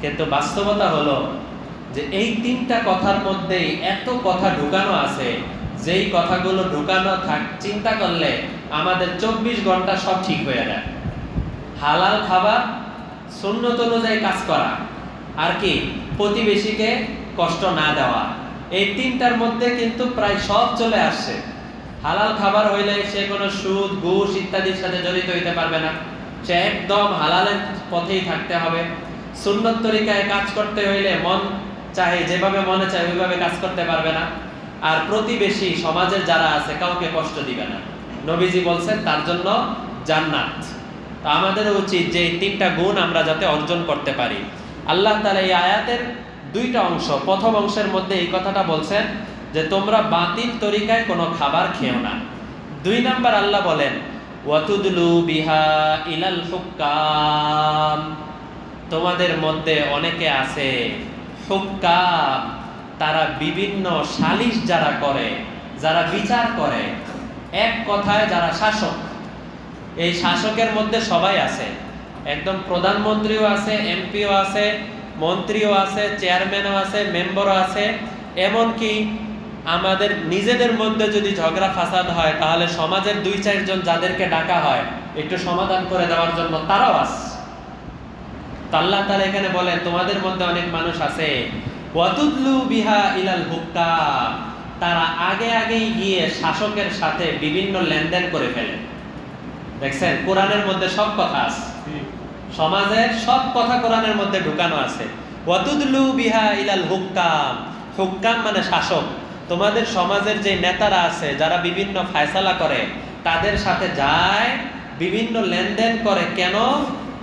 কিন্তু বাস্তবতা হলো যে এই তিনটা কথার মধ্যেই এত কথা ঢুকানো আছে, যেই কথাগুলো ঢুকানো চিন্তা করলে আমাদের 24 ঘন্টা সব ঠিক হয়ে যায়। হালাল খাবার, সুন্নত অনুযায়ী কাজ করা, আর কি প্রতিবেশীকে কষ্ট না দেওয়া, এই তিনটার মধ্যে কিন্তু প্রায় সব চলে আসছে। হালাল খাবার হইলে সে কোনো সুদ, ঘুষ ইত্যাদির সাথে জড়িত হইতে পারবে না, সে একদম হালালের পথেই থাকতে হবে। সুন্নত তরিকায় কাজ করতে হইলে মন চাহে যেভাবে মনে চায় ওইভাবে কাজ করতে পারবে না। আর প্রতিবেশী সমাজের যারা আছে কাউকে কষ্ট দিবে না। নবীজি বলছেন তার জন্য জান্নাত। তো আমাদের উচিত যে এই তিনটা গুণ আমরা যাতে অর্জন করতে পারি। আল্লাহ তাআলা এই আয়াতের দুইটা অংশ, প্রথম অংশের মধ্যে এই কথাটা বলছেন যে তোমরা বাতিল তরিকায় কোনো খাবার খেও না। দুই নাম্বার আল্লাহ বলেন ওয়াতুদলু বিহা ইলাল হুক্কাম, তোমাদের মধ্যে অনেকে আছে হুক্কাম, তারা বিভিন্ন সালিশ যারা করে, যারা বিচার করে, এক কথায় যারা শাসক। এই শাসকের মধ্যে সবাই আছে, একদম প্রধানমন্ত্রীও আছে, এমপিও আছে, মন্ত্রীও আছে, চেয়ারম্যানও আছে, মেম্বারও আছে। এমনকি আমাদের নিজেদের মধ্যে যদি ঝগড়া ফাসাদ হয়, তাহলে সমাজের 2-4 জন যাদেরকে ডাকা হয় একটু সমাধান করে দেওয়ার জন্য, তারাও আছে। আল্লাহ তাআলা এখানে বলেন তোমাদের মধ্যে অনেক মানুষ আছে ওয়াতুদলু বিহা ইলাল হুক্কাম, তারা আগে আগেই গিয়ে শাসকের সাথে বিভিন্ন লেনদেন করে ফেলে। দেখছেন কোরআনের মধ্যে সব কথা আছে, সমাজের সব কথা কোরআনের মধ্যে ঢুকানো আছে। ওয়াতুদলু বিহা ইলাল হুক্কাম, হুক্কাম মানে শাসক। তোমাদের সমাজের যে নেতারা আছে যারা বিভিন্ন ফয়সালা করে, তাদের সাথে যায়, বিভিন্ন লেনদেন করে। কেন?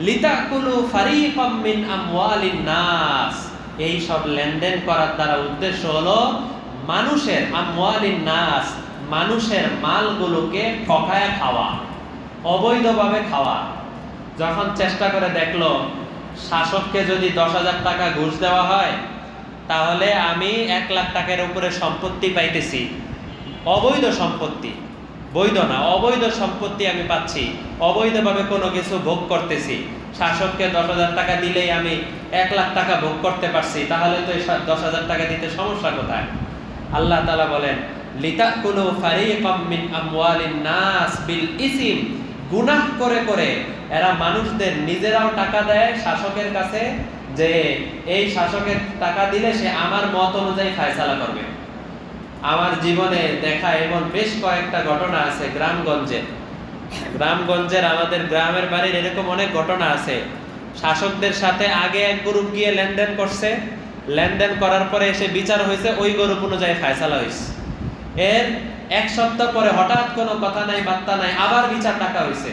লিতাকুলু ফারিকাম মিন আমওয়ালিন নাস, এই সব লেনদেন করার দ্বারা উদ্দেশ্য হলো মানুষের আমওয়ালিন নাস, মানুষের মালগুলোকে ঠকায় খাওয়া, অবৈধভাবে খাওয়া। যখন চেষ্টা করে দেখলো শাসককে যদি 10,000 টাকা ঘুষ দেওয়া হয়, তাহলে আমি 1 লাখ টাকার উপরে সম্পত্তি পাইতেছি, অবৈধ সম্পত্তি, বৈধ না অবৈধ সম্পত্তি আমি পাচ্ছি, অবৈধভাবে কোনো কিছু ভোগ করতেছি। শাসককে 10,000 টাকা দিলেই আমি 1 লাখ টাকা ভোগ করতে পারছি, তাহলে তো এই 10,000 টাকা দিতে সমস্যা কোথায়? আল্লাহ তাআলা বলেন লিতাকুলু ফারিকাম মিন আমওয়ালিন নাস বিল ইসম, গুনাহ করে করে এরা মানুষদের নিজেরাও টাকা দেয় শাসকের কাছে, যে এই শাসকের টাকা দিলে সে আমার মত অনুযায়ী ফয়সালা করবে। আমার জীবনে দেখা এমন বেশ কয়েকটা ঘটনা আছে গ্রামগঞ্জের আমাদের গ্রামের বাড়ির এরকম অনেক ঘটনা আছে। শাসকদের সাথে আগে এক গ্রুপ গিয়ে লেনদেন করছে, লেনদেন করার পরে এসে বিচার হয়েছে, ওই গ্রুপ অনুযায়ী ফয়সালা হয়েছে। এর 1 সপ্তাহ পরে হঠাৎ কোনো কথা নাই বার্তা নাই, আবার বিচার ডাকা হয়েছে।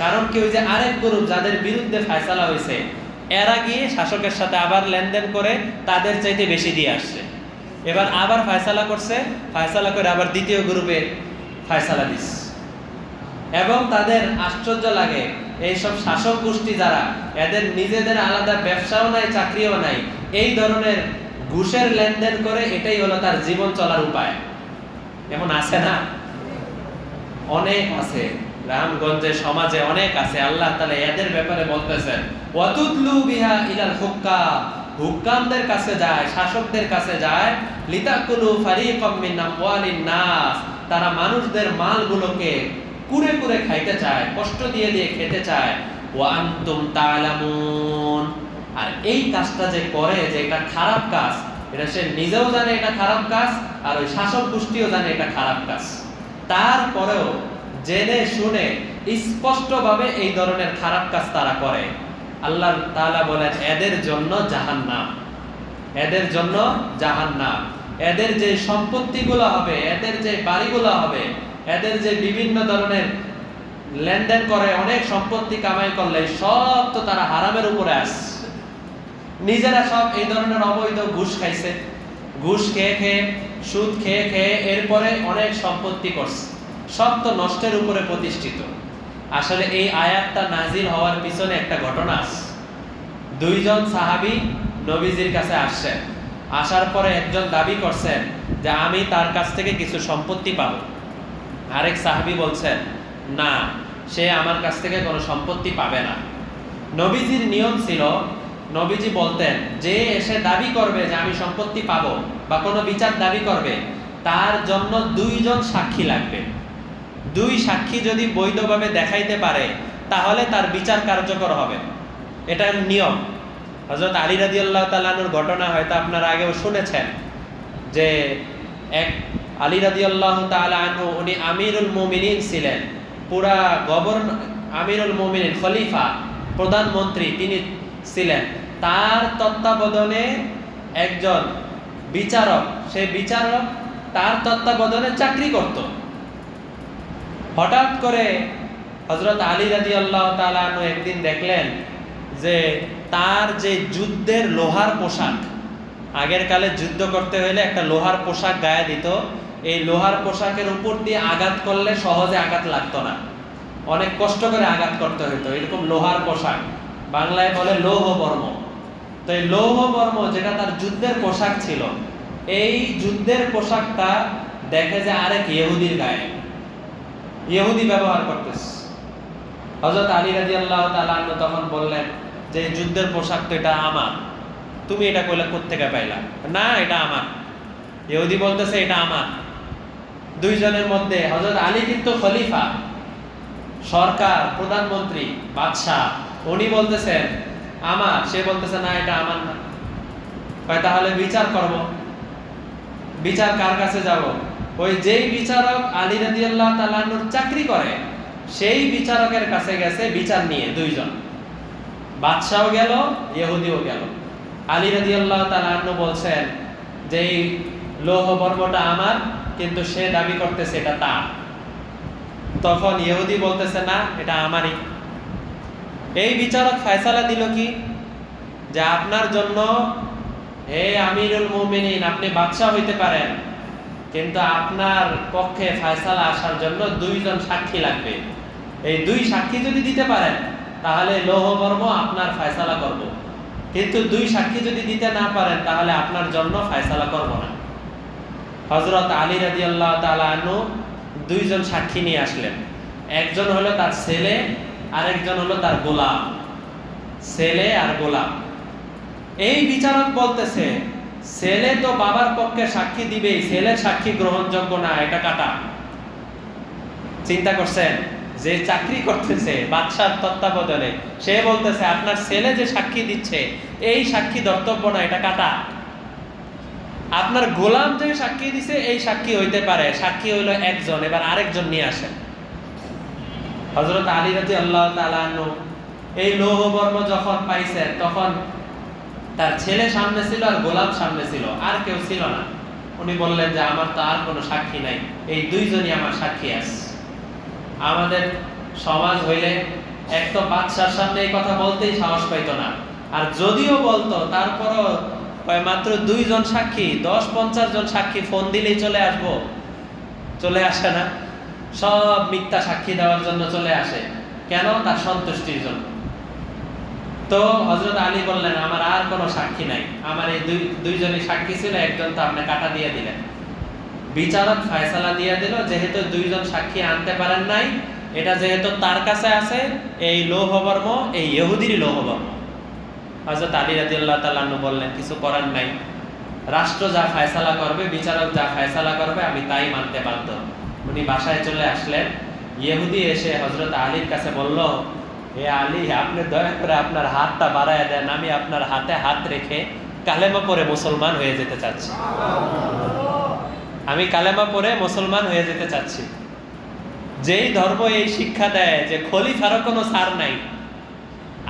কারণ কি, ওই যে আরেক গ্রুপ যাদের বিরুদ্ধে ফয়সালা হয়েছে এরা গিয়ে শাসকের সাথে আবার লেনদেন করে তাদের চাইতে বেশি দিয়ে আসছে। এবার আবার ফয়সালা করছে, ফয়সালা করে আবার দ্বিতীয় গ্রুপে ফয়সালা দিচ্ছে। এবং তাদের আশ্চর্য লাগে, এইসব শাসক গোষ্ঠী যারা, এদের নিজেদের আলাদা ব্যবসাও নাই, চাকরিও নাই, এই ধরনের ঘুষের লেনদেন করে এটাই হলো তার জীবন চলার উপায়। এমন আছে না? অনেক আছে, গ্রামগঞ্জে সমাজে অনেক আছে। আল্লাহ তাআলা এদের ব্যাপারে বলতেছেন ওয়াতুদলু বিহা ইলাল হুক্কাম, হুক্কামদের কাছে যায়, শাসকদের কাছে যায়, লিতাকুলু ফারিকাম মিন আমওয়ালিন নাস, তারা মানুষদের মালগুলোকে কুরে কুরে খাইতে চায়, কষ্ট দিয়ে দিয়ে খেতে চায়। ওয়া আনতুম তাআলামুন, আর এই কাজটা যে করে, যে এটা খারাপ কাজ, এটা সে নিজেও জানে এটা খারাপ কাজ, আর ওই শাসক গোষ্ঠীও জানে এটা খারাপ কাজ। তারপরেও জেনে শুনে স্পষ্টভাবে এই ধরনের খারাপ কাজ তারা করে। আল্লাহ তাআলা বলেন এদের জন্য জাহান্নাম, এদের জন্য জাহান্নাম। এদের যে সম্পত্তিগুলো হবে, এদের যে বাড়িগুলো হবে, এদের যে বিভিন্ন ধরনের লেনদেন করে, অনেক সম্পত্তি কামাই করলে সব তো তারা হারামের উপরে আসছে। নিজেরা সব এই ধরনের অবৈধ ঘুষ খাইছে, ঘুষ খেয়ে খেয়ে, সুদ খেয়ে খেয়ে এরপরে অনেক সম্পত্তি করছে, সব তো নষ্টের উপরে প্রতিষ্ঠিত। আসলে এই আয়াতটা নাজিল হওয়ার পিছনে একটা ঘটনা আছে। 2 জন সাহাবী নবীজির কাছে আসছেন, আসার পরে একজন দাবি করছেন যে আমি তার কাছ থেকে কিছু সম্পত্তি পাবো। আরেক সাহাবী বলছেন না, সে আমার কাছ থেকে কোনো সম্পত্তি পাবে না। নবীজির নিয়ম ছিল, নবীজি বলতেন যে এসে দাবি করবে যে আমি সম্পত্তি পাবো বা কোনো বিচার দাবি করবে, তার জন্য 2 জন সাক্ষী লাগবে। 2 সাক্ষী যদি বৈধভাবে দেখাইতে পারে তাহলে তার বিচার কার্যকর হবে, এটা নিয়ম। হযরত আলী রাদিয়াল্লাহু তাআলা আনহুর ঘটনা হয়তো আপনারা আগেও শুনেছেন, যে এক আলী রাদিয়াল্লাহু তাআলা আনহু, উনি আমিরুল মুমিনিন ছিলেন, পুরা গভর্নর, আমিরুল মুমিনিন, খলিফা, প্রধানমন্ত্রী তিনি ছিলেন। তার তত্ত্বাবধানে একজন বিচারক, সেই বিচারক তার তত্ত্বাবধানে চাকরি করত। হঠাৎ করে হযরত আলী রাদিয়াল্লাহু তাআলা আনহু একদিন দেখলেন যে তার যে যুদ্ধের লোহার পোশাক, আগের কালে যুদ্ধ করতে হলে একটা লোহার পোশাক গায়ে দিত, এই লোহার পোশাকের উপর দিয়ে আঘাত করলে সহজে আঘাত লাগতো না, অনেক কষ্ট করে আঘাত করতে হতো। এরকম লোহার পোশাক, বাংলায় বলে লৌহ বর্ম। তো এই লৌহ বর্ম যেটা তার যুদ্ধের পোশাক ছিল, এই যুদ্ধের পোশাকটা দেখে যে আরেক ইহুদির গায়ে, ইহুদি ব্যবহার করতেছে। হযরত আলী রাদিয়াল্লাহু তাআলা আনহু তখন বললেন যে এই যুদ্ধের পোশাক তো এটা আমার, তুমি এটা কইলা কোত্থেকে পাইলা? না, এটা আমার। ইহুদি বলতেছে এটা আমার। 2 জনের মধ্যে হযরত আলী কিন্তু খলিফা, সরকার, প্রধানমন্ত্রী, বাদশাহ, উনি বলতেছেন আমার, সে বলতেছে না এটা আমার না। কয় তাহলে বিচার করব। বিচার কার কাছে যাব? ওই যেই বিচারক আলী রাদিয়াল্লাহু তাআলা আনহুর চাকরি করে, সেই বিচারকের কাছে গেছে বিচার নিয়ে 2 জন, বাদশাও গেল, ইহুদিও গেল। আলী রাদিয়াল্লাহু তাআলা আনহু বলছেন যে এই লৌহ বর্মটা আমার, কিন্তু সে দাবি করতেছে এটা তার। তখন ইহুদি বলতেছে না, এটা আমারই। এই বিচারক ফয়সালা দিল কি, যে আপনার জন্য, হে আমিরুল মুমিনিন, আপনি বাদশা হইতে পারেন, কিন্তু আপনার পক্ষে ফয়সালা আসার জন্য 2 জন সাক্ষী লাগবে। এই 2 সাক্ষী যদি দিতে পারেন তাহলে লৌহ বর্ম আপনার ফয়সালা করব, কিন্তু 2 সাক্ষী যদি দিতে না পারেন তাহলে আপনার জন্য ফয়সালা করব না। হযরত আলী রাদিয়াল্লাহু তাআলা আনহু 2 জন সাক্ষী নিয়ে আসলেন। একজন হলো তার ছেলে, আরেকজন হলো তার গোলাম। ছেলে আর গোলাম। এই বিচারক বলতেছে ছেলে তো বাবার পক্ষে সাক্ষী দিবেই, ছেলের সাক্ষী গ্রহণযোগ্য না, এটা কাটা। চিন্তা করছেন, যে চাকরি করতেছে বাদশার তত্ত্বাবধানে, সে বলতেছে আপনার ছেলে যে সাক্ষী দিচ্ছে এই সাক্ষী ধর্তব্য না, এটা কাটা। আপনার গোলাম যে সাক্ষী দিছে এই সাক্ষী হইতে পারে, সাক্ষী হইল একজন, এবার আরেকজন নিয়ে আসেন। হযরত আলী রাদিয়াল্লাহু তাআলা আনহু এই লৌহ বর্ম যখন পাইছেন তখন তার ছেলে সামনে ছিল আর গোলাম সামনে ছিল, আর কেউ ছিল না। উনি বললেন যে আমার তো আর কোনো সাক্ষী নাই, এই দুইজনই আমার সাক্ষী আছে। আমাদের সমাজ হইলে এক তো বাদশার সামনে এই কথা বলতেই সাহস পাইতো না, আর যদিও বলতো তারপরও মাত্র দুইজন সাক্ষী, 10-50 জন সাক্ষী ফোন দিলেই চলে আসবো, চলে আসে না, সব মিথ্যা সাক্ষী দেওয়ার জন্য চলে আসে। কেন? তার সন্তুষ্টির জন্য। তো হযরত আলী বললেন আমার আর কোনো সাক্ষী নাই, আমার এই দুইজনই সাক্ষী ছিল, একজন তো আপনি কাটা দিয়ে দিলেন। বিচারক ফয়সালা দিয়ে দিল, যেহেতু দুইজন সাক্ষী আনতে পারেন নাই, এটা যেহেতু তার কাছে আছে, এই লৌহবর্ম এই ইহুদির লৌহবর্ম। হযরত আলী রাদিয়াল্লাহু তাআলা আনহু বললেন কিছু করার নাই, রাষ্ট্র যা ফয়সালা করবে, বিচারক যা ফয়সালা করবে আমি তাই মানতে বাধ্য। উনি বাসায় চলে আসলেন। ইহুদি এসে হযরত আলীর কাছে বলল, হে আলী, আপনি দয়া করে আপনার হাতটা বাড়ায় দেন, আমি আপনার হাতে হাত রেখে কালেমা পড়ে মুসলমান হয়ে যেতে চাচ্ছি। আমি কালেমা পড়ে মুসলমান হয়ে যেতে চাচ্ছি। যেই ধর্ম এই শিক্ষা দেয় যে খলিফারও কোনো ছাড় নাই,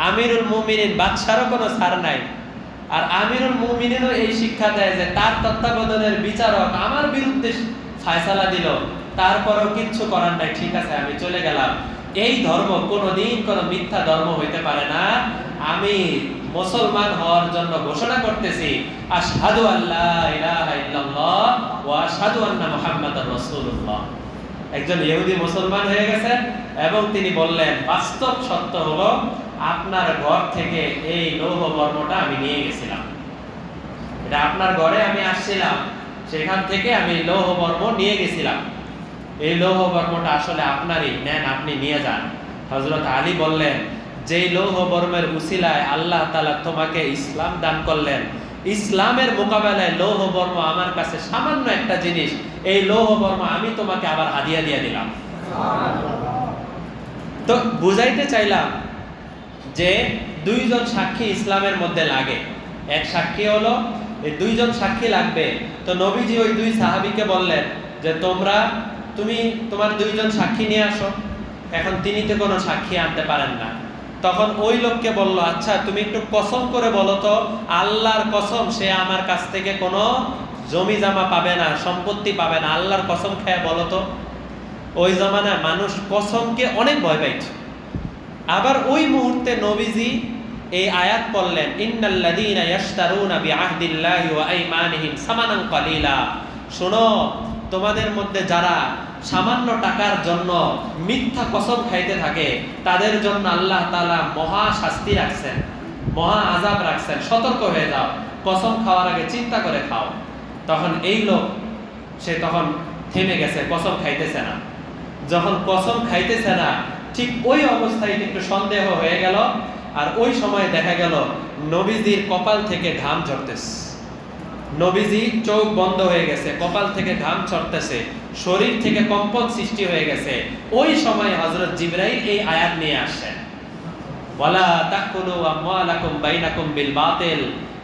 আমিরুল মুমিনিন বাদশারও কোনো ছাড় নাই, আর আমিরুল মুমিনিনও এই শিক্ষা দেয় যে তার তত্ত্বাবধানের বিচারক আমার বিরুদ্ধে ফয়সালা দিল, তারপরও কিচ্ছু করার নাই, ঠিক আছে আমি চলে গেলাম। এই ধর্ম কোনোদিন কোনো মিথ্যা ধর্ম হইতে পারে না। আমি মুসলমান হওয়ার জন্য ঘোষণা করতেছি, আশহাদু আল্লা ইলাহা ইল্লাল্লাহ ওয়া আশহাদু আন্না মুহাম্মাদার রাসূলুল্লাহ। একজন ইহুদি মুসলমান হয়ে গেছেন এবং তিনি বললেন বাস্তব সত্য হলো আপনার ঘর থেকে এই লৌহ বর্মটা আমি নিয়ে গেছিলাম, এটা আপনার ঘরে আমি আসছিলাম, সেখান থেকে আমি লৌহ বর্ম নিয়ে গেছিলাম, এই লৌহ বর্মটা আসলে আপনারই, নেন আপনি নিয়ে যান। হযরত আলী বললেন যেই লৌহ বর্মের উসিলায় আল্লাহ তাআলা তোমাকে ইসলাম দান করলেন, ইসলামের মোকাবেলায় লৌহ বর্ম আমার কাছে সামান্য একটা জিনিস, এই লৌহ বর্ম আমি তোমাকে আবার হাদিয়া দিয়ে দিলাম। তো বুঝাইতে চাইলাম যে দুইজন সাক্ষী ইসলামের মধ্যে লাগে। এক সাক্ষী হলো, এই দুইজন সাক্ষী লাগবে। তো নবীজি ওই দুই সাহাবীকে বললেন যে তুমি তোমার দুইজন সাক্ষী নিয়ে আসো। এখন তিনি তো কোনো সাক্ষী আনতে পারেন না। তখন ওই লোককে বলল, আচ্ছা তুমি একটু কসম করে বলো তো, আল্লাহর কসম সে আমার কাছ থেকে কোনো জমি জামা পাবে না, সম্পত্তি পাবে না, আল্লাহর কসম খেয়ে বলো তো। ওই জামানায় মানুষ কসমকে অনেক ভয় পাইত। আবার ওই মুহূর্তে নবীজি এই আয়াত পড়লেন, ইন্নাল্লাযীনা ইয়াশতারুনা বিআহদিল্লাহি ওয়া আইমানিহিম সামানান কালীলা। শোনো, তোমাদের মধ্যে যারা সামান্য টাকার জন্য মিথ্যা কসম খাইতে থাকে তাদের জন্য আল্লাহ তাআলা মহা শাস্তি রাখছেন, মহা আযাব রাখছেন, সতর্ক হয়ে যাও, কসম খাওয়ার আগে চিন্তা করে খাও। তখন এই লোক সে তখন থেমে গেছে, কসম খাইতেছে না। যখন কসম খাইতেছে না, ঠিক ওই অবস্থায় একটু সন্দেহ হয়ে গেল, আর ওই সময় দেখা গেল নবীজির কপাল থেকে ঘাম ঝরতেছে, নবীজি চোখ বন্ধ হয়ে গেছে, কপাল থেকে ঘাম ঝরতেছে, শরীর থেকে কম্পন সৃষ্টি হয়ে গেছে। ওই সময় হযরত জিবরাইল এই আয়াত নিয়ে আসেন, ওয়ালা তাকুলু আমওয়ালাকুম বাইনাকুম বিল বাতিল।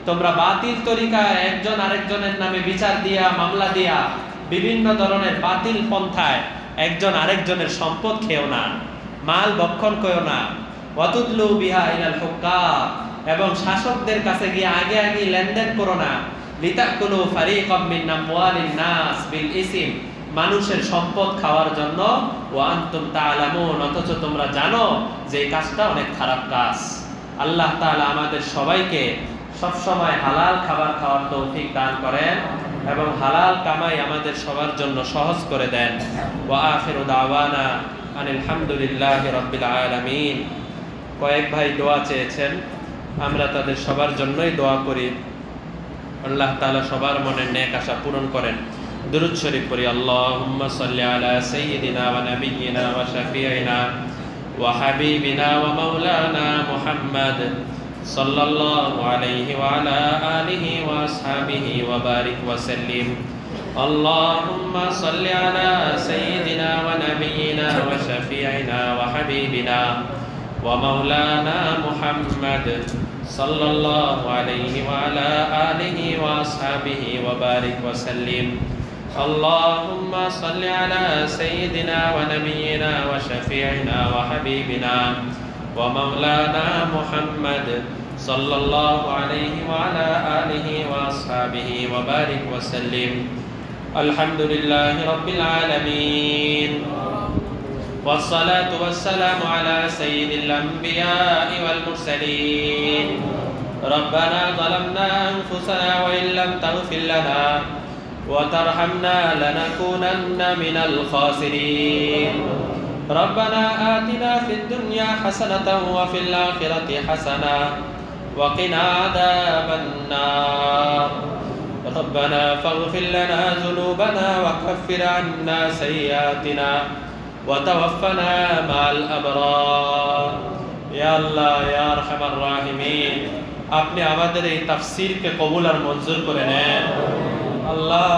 তোমরা বাতিল তরিকায় একজন আরেকজনের নামে বিচার দিয়া, মামলা দিয়া, বিভিন্ন ধরনের বাতিল পন্থায় একজন আরেকজনের সম্পদ খেও না, মাল ভক্ষণ করো না। ওয়াতুদলু বিহা ইলাল হুক্কাম, এবং শাসকদের কাছে গিয়ে আগে আগে লেনদেন করো না। লিতাকুলু ফারিকাম মিন আমওয়ালিন নাস বিল ইসম, মানুষের সম্পদ খাওয়ার জন্য। ওয়া আনতুম তাআলামুন, অথচ তোমরা জানো যে এই কাজটা অনেক খারাপ কাজ। আল্লাহ তাআলা আমাদের সবাইকে সবসময় হালাল খাবার খাওয়ার তৌফিক দান করেন এবং হালাল কামাই আমাদের সবার জন্য সহজ করে দেন। ওয়া আখিরু দাওয়ানা আনিল হামদুলিল্লাহি রাব্বিল আলামিন। কয়েক ভাই দোয়া চেয়েছেন, আমরা তাদের সবার জন্যই দোয়া করি। আল্লাহ তাআলা সবার মনের নেক আশা পূরণ করেন। দুরূদ শরীফ পড়ি। আল্লাহুম্মা সাল্লি আলা সাইয়্যিদিনা ওয়া নাবিয়্যিনা ওয়া শাফিঈনা ওয়া হাবিবিনা ওয়া মাওলানা মুহাম্মদ সাল্লাল্লাহু আলাইহি ওয়া আলা আলিহি ওয়া আসহাবিহি ওয়া বারিক ওয়া সাল্লিম। আল্লাহুম্মা সাল্লি আলা সাইয়্যিদিনা ওয়া নাবিয়িনা ওয়া শাফিঈনা ওয়া হাবিবিনা ওয়া মাওলানা মুহাম্মদ সাল্লাল্লাহু আলাইহি ওয়া আলা আলিহি ওয়া আসহাবিহি ওয়া বারিক ওয়া সাল্লিম। আল্লাহুম্মা সাল্লি আলা সাইয়্যিদিনা ওয়া নাবিয়িনা ওয়া শাফিঈনা ওয়া হাবিবিনা ওয়া মাওলানা মুহাম্মদ সাল্লাল্লাহু আলাইহি ওয়া আলা আলিহি ওয়া আসহাবিহি ওয়া বারিক ওয়া সাল্লিম। আলহামদুলিল্লাহি রাব্বিল আলামিন والصلاة والسلام على سيد الأنبياء والمرسلين. ربنا ظلمنا أنفسنا وإن لم تغفر لنا وترحمنا لنكونن من الخاسرين. ربنا آتنا في الدنيا حسنة وفي الآخرة حسنة وقنا عذاب النار. ربنا فاغفر لنا ذنوبنا وكفر عنا سيئاتنا وتوفنا مع الأبرار. يا الله يا أرحم الراحمين, আপনি আমাদের এই তাফসীরকে কবুল আর মঞ্জুর করে নেন। আল্লাহ,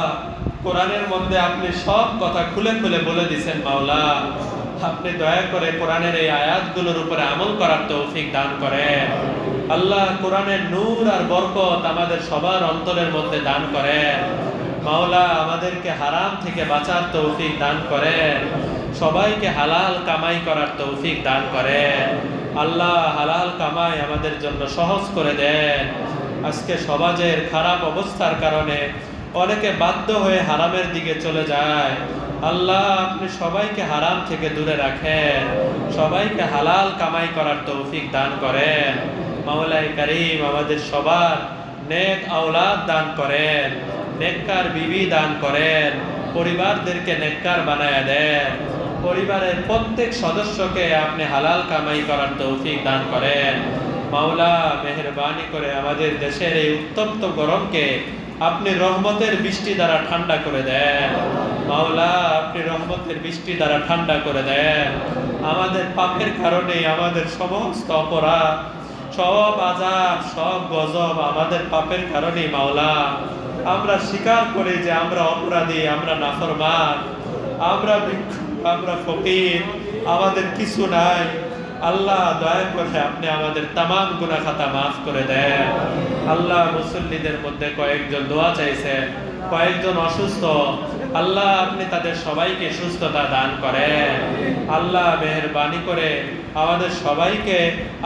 কোরআনের মধ্যে আপনি সব কথা খুলে খুলে বলে দিয়েছেন মাওলা, আপনি দয়া করে কোরআনের এই আয়াতগুলোর উপরে আমল করার তৌফিক দান করেন। আল্লাহ, কোরআনের নূর আর বরকত আমাদের সবার অন্তরের মধ্যে দান করেন। মাওলা, আমাদেরকে হারাম থেকে বাঁচার তৌফিক দান করেন, সবাইকে হালাল কামাই করার তৌফিক দান করেন। আল্লাহ, হালাল কামাই আমাদের জন্য সহজ করে দেন। আজকে সমাজের খারাপ অবস্থার কারণে অনেকে বাধ্য হয়ে হারামের দিকে চলে যায়। আল্লাহ, আপনি সবাইকে হারাম থেকে দূরে রাখেন, সবাইকে হালাল কামাই করার তৌফিক দান করেন। মাওলাই কারীম, আমাদের সবার নেক আওলাদ দান করেন, নেককার বিবি দান করেন, পরিবারদেরকে নেককার বানায়া দেন, পরিবারের প্রত্যেক সদস্যকে আপনি হালাল কামাই করার তৌফিক দান করেন। মাওলা, মেহেরবানি করে আমাদের দেশের এই উত্তপ্ত গরমকে আপনি রহমতের বৃষ্টি দ্বারা ঠান্ডা করে দেন। মাওলা, আপনি রহমতের বৃষ্টি দ্বারা ঠান্ডা করে দেন। আমাদের পাপের কারণে আমাদের সমস্ত অপরাধ, সব আযাব, সব গজব আমাদের পাপের কারণে মাওলা। আমরা স্বীকার করি যে আমরা অপরাধী, আমরা নাফরমান, আমরা ভিক্ষুক, আমরা ফকির, আমাদের কিছু নাই। আল্লাহ, দয়া করে আপনি আমাদের তামাম গুনাহ খাতা মাফ করে দেন। আল্লাহ, মুসল্লিদের মধ্যে কয়েকজন দোয়া চাইছে, কয়েকজন অসুস্থ, আল্লাহ আপনি তাদের সবাইকে সুস্থতা দান করেন। আল্লাহ, মেহেরবানি করে আমাদের সবাইকে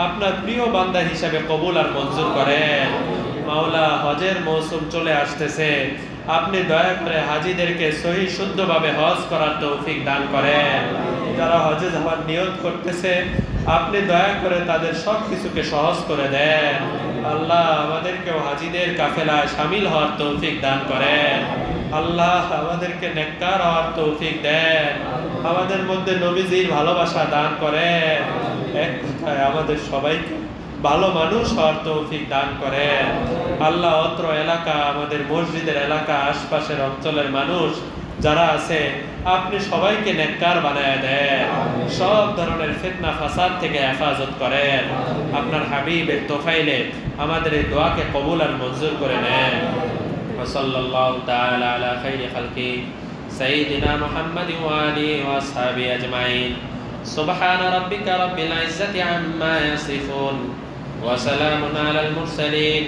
আপনার প্রিয় বান্দা হিসেবে কবুল আর মঞ্জুর করেন। মাওলা, হজের মৌসুম চলে আসতেছে, আপনি দয়া করে হাজিদেরকে সহি শুদ্ধভাবে হজ করার তৌফিক দান করেন। যারা হজে যাওয়ার নিয়ত করতেছে, আপনি দয়া করে তাদের সব কিছুকে সহজ করে দেন। আল্লাহ, আমাদেরকেও হাজিদের কাফেলায় শামিল হওয়ার তৌফিক দান করেন। আল্লাহ, আমাদেরকে নেককার হওয়ার তৌফিক দেন, আমাদের মধ্যে নবীজির ভালোবাসা দান করেন। এক কথায় আমাদের সবাইকে ভালো মানুষ হওয়ার তৌফিক দান করেন। আল্লাহ, অত্র এলাকা, আমাদের মসজিদের এলাকা, আশপাশের অঞ্চলের মানুষ যারা আছে, আপনি সবাইকে নেককার বানায় দেন, সব ধরনের ফিতনা ফাসাদ থেকে হেফাজত করেন। আপনার হাবিবের তোফাইলে আমাদের এই দোয়াকে কবুল আর মঞ্জুর করে নেন। সাল্লাল্লাহু তাআলা আলা খাইরি খালকি সাইয়্যিদিনা মুহাম্মাদিন ওয়া আলিহি ওয়া আসহাবিহি আজমাইন। সুবহানা রাব্বিকা রাব্বিল ইজ্জাতি আম্মা ইয়াসিফুন ওয়া সালামুন আলাল মুরসালিন